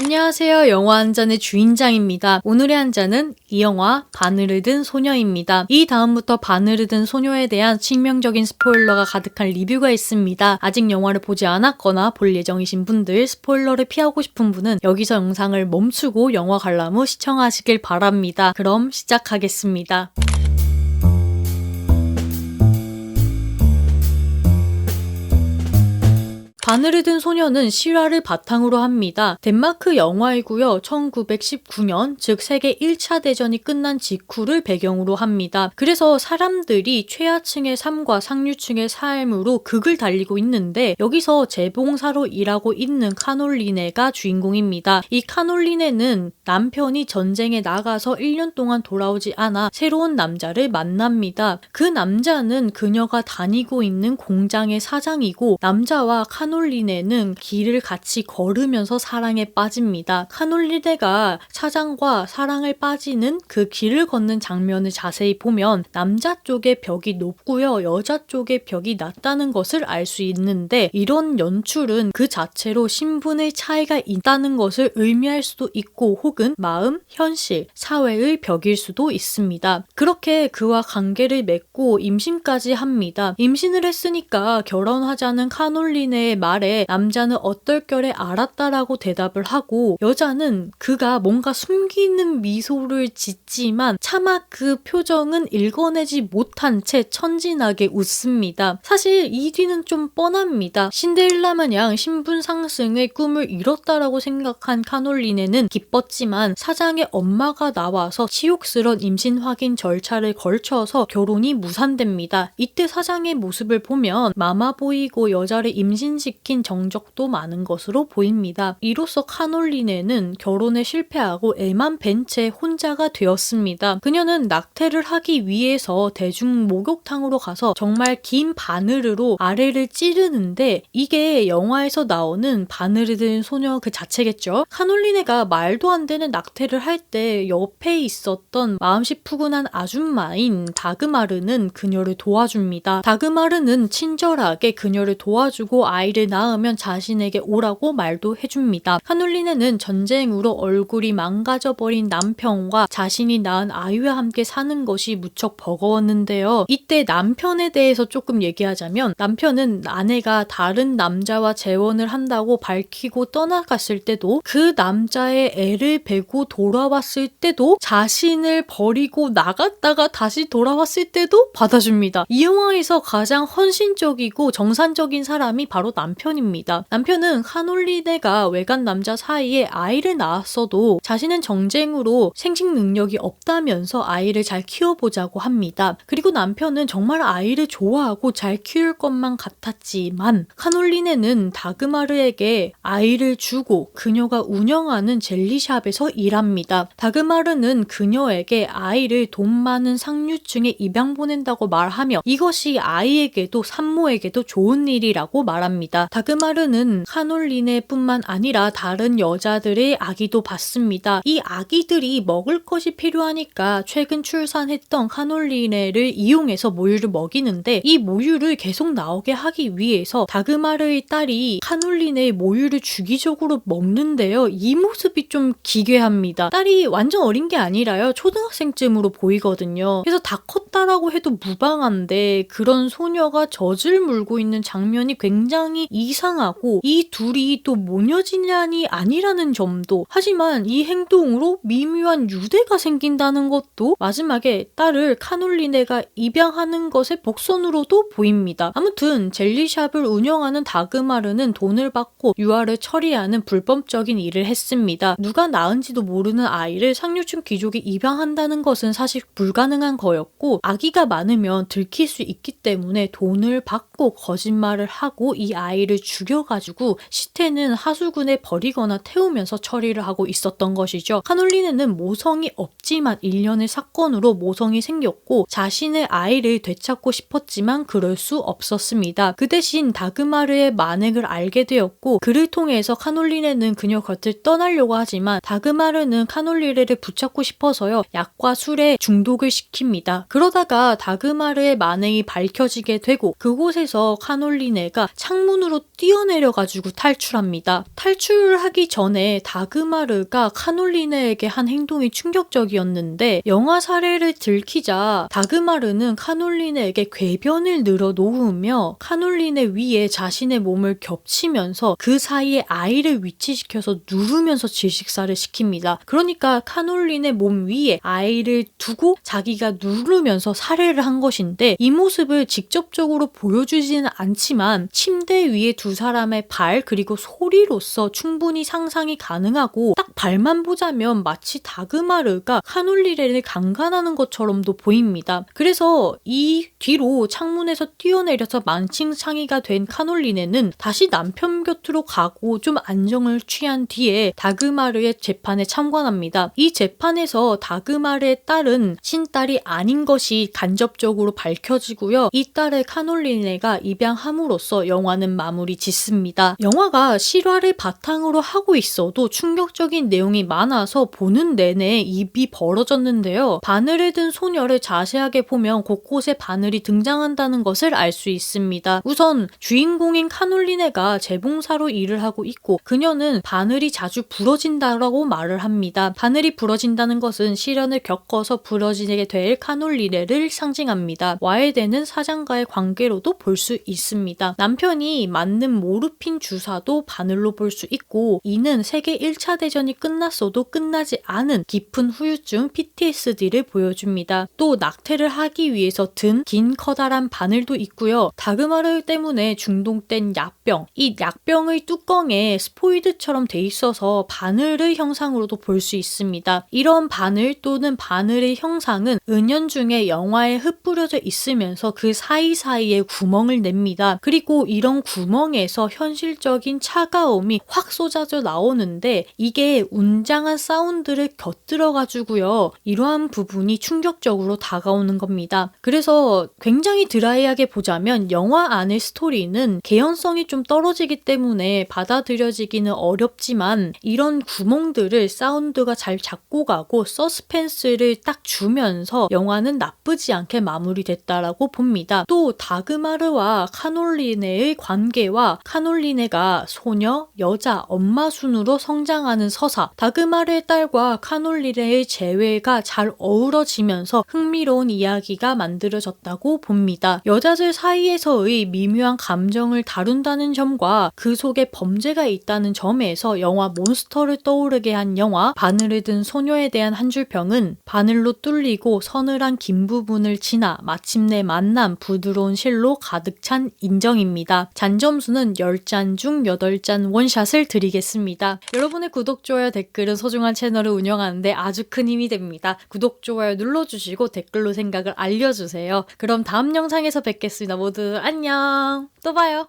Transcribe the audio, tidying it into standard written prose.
안녕하세요. 영화 한 잔의 주인장입니다. 오늘의 한 잔은 이 영화 바늘을 든 소녀입니다. 이 다음부터 바늘을 든 소녀에 대한 치명적인 스포일러가 가득한 리뷰가 있습니다. 아직 영화를 보지 않았거나 볼 예정이신 분들, 스포일러를 피하고 싶은 분은 여기서 영상을 멈추고 영화 관람 후 시청하시길 바랍니다. 그럼 시작하겠습니다. 바늘을 든 소녀는 실화를 바탕으로 합니다. 덴마크 영화이고요. 1919년, 즉 세계 1차 대전이 끝난 직후를 배경으로 합니다. 그래서 사람들이 최하층의 삶과 상류층의 삶으로 극을 달리고 있는데 여기서 재봉사로 일하고 있는 카놀리네가 주인공입니다. 이 카놀리네는 남편이 전쟁에 나가서 1년 동안 돌아오지 않아 새로운 남자를 만납니다. 그 남자는 그녀가 다니고 있는 공장의 사장이고 남자와 카놀리네는 길을 같이 걸으면서 사랑에 빠집니다. 카놀리네가 사장과 사랑을 빠지는 그 길을 걷는 장면을 자세히 보면 남자 쪽의 벽이 높고요. 여자 쪽의 벽이 낮다는 것을 알 수 있는데 이런 연출은 그 자체로 신분의 차이가 있다는 것을 의미할 수도 있고 혹은 마음, 현실, 사회의 벽일 수도 있습니다. 그렇게 그와 관계를 맺고 임신까지 합니다. 임신을 했으니까 결혼하자는 카놀리네의 말에 남자는 얼떨결에 알았다라고 대답을 하고 여자는 그가 뭔가 숨기는 미소를 짓지만 차마 그 표정은 읽어내지 못한 채 천진하게 웃습니다. 사실 이 뒤는 좀 뻔합니다. 신데렐라 마냥 신분 상승의 꿈을 이뤘다라고 생각한 카놀리네는 기뻤지만 사장의 엄마가 나와서 치욕스런 임신 확인 절차를 걸쳐서 결혼이 무산됩니다. 이때 사장의 모습을 보면 마마 보이고 여자를 임신시킨 정적도 많은 것으로 보입니다. 이로써 카놀리네는 결혼에 실패하고 애만 벤 채 혼자가 되었습니다. 그녀는 낙태를 하기 위해서 대중 목욕탕으로 가서 정말 긴 바늘으로 아래를 찌르는데 이게 영화에서 나오는 바늘을 든 소녀 그 자체겠죠. 카놀리네가 말도 안 되는 낙태를 할 때 옆에 있었던 마음씨 푸근한 아줌마인 다그마르는 그녀를 도와줍니다. 다그마르는 친절하게 그녀를 도와주고 아이를 낳으면 자신에게 오라고 말도 해줍니다. 카놀리네는 전쟁으로 얼굴이 망가져버린 남편과 자신이 낳은 아이와 함께 사는 것이 무척 버거웠는데요. 이때 남편에 대해서 조금 얘기하자면 남편은 아내가 다른 남자와 재혼을 한다고 밝히고 떠나갔을 때도 그 남자의 애를 베고 돌아왔을 때도 자신을 버리고 나갔다가 다시 돌아왔을 때도 받아줍니다. 이 영화에서 가장 헌신적이고 정상적인 사람이 바로 남편입니다. 남편은 카놀리네가 외간 남자 사이에 아이를 낳았어도 자신은 정쟁으로 생식 능력이 없다면서 아이를 잘 키워보자고 합니다. 그리고 남편은 정말 아이를 좋아하고 잘 키울 것만 같았지만 카놀리네는 다그마르에게 아이를 주고 그녀가 운영하는 젤리샵에서 일합니다. 다그마르는 그녀에게 아이를 돈 많은 상류층에 입양 보낸다고 말하며 이것이 아이에게도 산모에게도 좋은 일이라고 말합니다. 다그마르는 카놀리네뿐만 아니라 다른 여자들의 아기도 받습니다. 이 아기들이 먹을 것이 필요하니까 최근 출산했던 카놀리네를 이용해서 모유를 먹이는데 이 모유를 계속 나오게 하기 위해서 다그마르의 딸이 카놀리네의 모유를 주기적으로 먹는데요. 이 모습이 좀 기괴합니다. 딸이 완전 어린 게 아니라요. 초등학생쯤으로 보이거든요. 그래서 다 컸다라고 해도 무방한데 그런 소녀가 젖을 물고 있는 장면이 굉장히 이상하고 이 둘이 또 모녀지간이 아니라는 점도 하지만 이 행동으로 미묘한 유대가 생긴다는 것도 마지막에 딸을 카놀리네가 입양하는 것의 복선으로도 보입니다. 아무튼 젤리샵을 운영하는 다그마르는 돈을 받고 유아를 처리하는 불법적인 일을 했습니다. 누가 낳은지도 모르는 아이를 상류층 귀족이 입양한다는 것은 사실 불가능한 거였고 아기가 많으면 들킬 수 있기 때문에 돈을 받고 거짓말을 하고 이 아이를 죽여가지고 시체는 하수구에 버리거나 태우면서 처리를 하고 있었던 것이죠. 카놀리네는 모성이 없지만 일련의 사건으로 모성이 생겼고 자신의 아이를 되찾고 싶었지만 그럴 수 없었습니다. 그 대신 다그마르의 만행을 알게 되었고 그를 통해서 카놀리네는 그녀 곁을 떠나려고 하지만 다그마르는 카놀리네를 붙잡고 싶어서요. 약과 술에 중독을 시킵니다. 그러다가 다그마르의 만행이 밝혀지게 되고 그곳에서 카놀리네가 창문으로 창문으로 뛰어내려가지고 탈출합니다. 탈출하기 전에 다그마르가 카놀리네에게 한 행동이 충격적이었는데 영화 사례를 들키자 다그마르는 카놀리네에게 궤변을 늘어놓으며 카놀리네 위에 자신의 몸을 겹치면서 그 사이에 아이를 위치시켜서 누르면서 질식사를 시킵니다. 그러니까 카놀리네 몸 위에 아이를 두고 자기가 누르면서 살해를 한 것인데 이 모습을 직접적으로 보여주지는 않지만 침대 위에 두 사람의 발 그리고 소리로서 충분히 상상이 가능하고 딱 발만 보자면 마치 다그마르가 카놀리네를 강간하는 것처럼도 보입니다. 그래서 이 뒤로 창문에서 뛰어내려서 만신창이가 된 카놀리네는 다시 남편 곁으로 가고 좀 안정을 취한 뒤에 다그마르의 재판에 참관합니다. 이 재판에서 다그마르의 딸은 친딸이 아닌 것이 간접적으로 밝혀지고요. 이 딸의 카놀리네가 입양함으로써 영화는 마무리 짓습니다. 영화가 실화를 바탕으로 하고 있어도 충격적인 내용이 많아서 보는 내내 입이 벌어졌는데요. 바늘을 든 소녀를 자세하게 보면 곳곳에 바늘이 등장한다는 것을 알 수 있습니다. 우선 주인공인 카놀리네가 재봉사로 일을 하고 있고 그녀는 바늘이 자주 부러진다라고 말을 합니다. 바늘이 부러진다는 것은 시련을 겪어서 부러지게 될 카놀리네를 상징합니다. 와해되는 사장과의 관계로도 볼 수 있습니다. 남편이 맞는 모르핀 주사도 바늘로 볼 수 있고 이는 세계 1차 대전이 끝났어도 끝나지 않은 깊은 후유증 PTSD를 보여줍니다. 또 낙태를 하기 위해서 든 긴 커다란 바늘도 있고요. 다그마르 때문에 중독된 약병, 이 약병의 뚜껑에 스포이드처럼 돼 있어서 바늘의 형상으로도 볼 수 있습니다. 이런 바늘 또는 바늘의 형상은 은연중에 영화에 흩뿌려져 있으면서 그 사이사이에 구멍을 냅니다. 그리고 이런 구멍에서 현실적인 차가움이 확 쏟아져 나오는데 이게 웅장한 사운드를 곁들여가지고요. 이러한 부분이 충격적으로 다가오는 겁니다. 그래서 굉장히 드라이하게 보자면 영화 안의 스토리는 개연성이 좀 떨어지기 때문에 받아들여지기는 어렵지만 이런 구멍들을 사운드가 잘 잡고 가고 서스펜스를 딱 주면서 영화는 나쁘지 않게 마무리됐다라고 봅니다. 또 다그마르와 카놀리네의 관계와 카놀리네가 소녀, 여자, 엄마 순으로 성장하는 서사, 다그마르의 딸과 카놀리네의 재회가 잘 어우러지면서 흥미로운 이야기가 만들어졌다고 봅니다. 여자들 사이에서의 미묘한 감정을 다룬다는 점과 그 속에 범죄가 있다는 점에서 영화 몬스터를 떠오르게 한 영화 바늘을 든 소녀에 대한 한 줄 평은 바늘로 뚫리고 서늘한 긴 부분을 지나 마침내 만남 부드러운 실로 가득 찬 인정입니다. 잔점수는 10잔 중 8잔 원샷을 드리겠습니다. 여러분의 구독, 좋아요, 댓글은 소중한 채널을 운영하는데 아주 큰 힘이 됩니다. 구독, 좋아요 눌러주시고 댓글로 생각을 알려주세요. 그럼 다음 영상에서 뵙겠습니다. 모두 안녕. 또 봐요.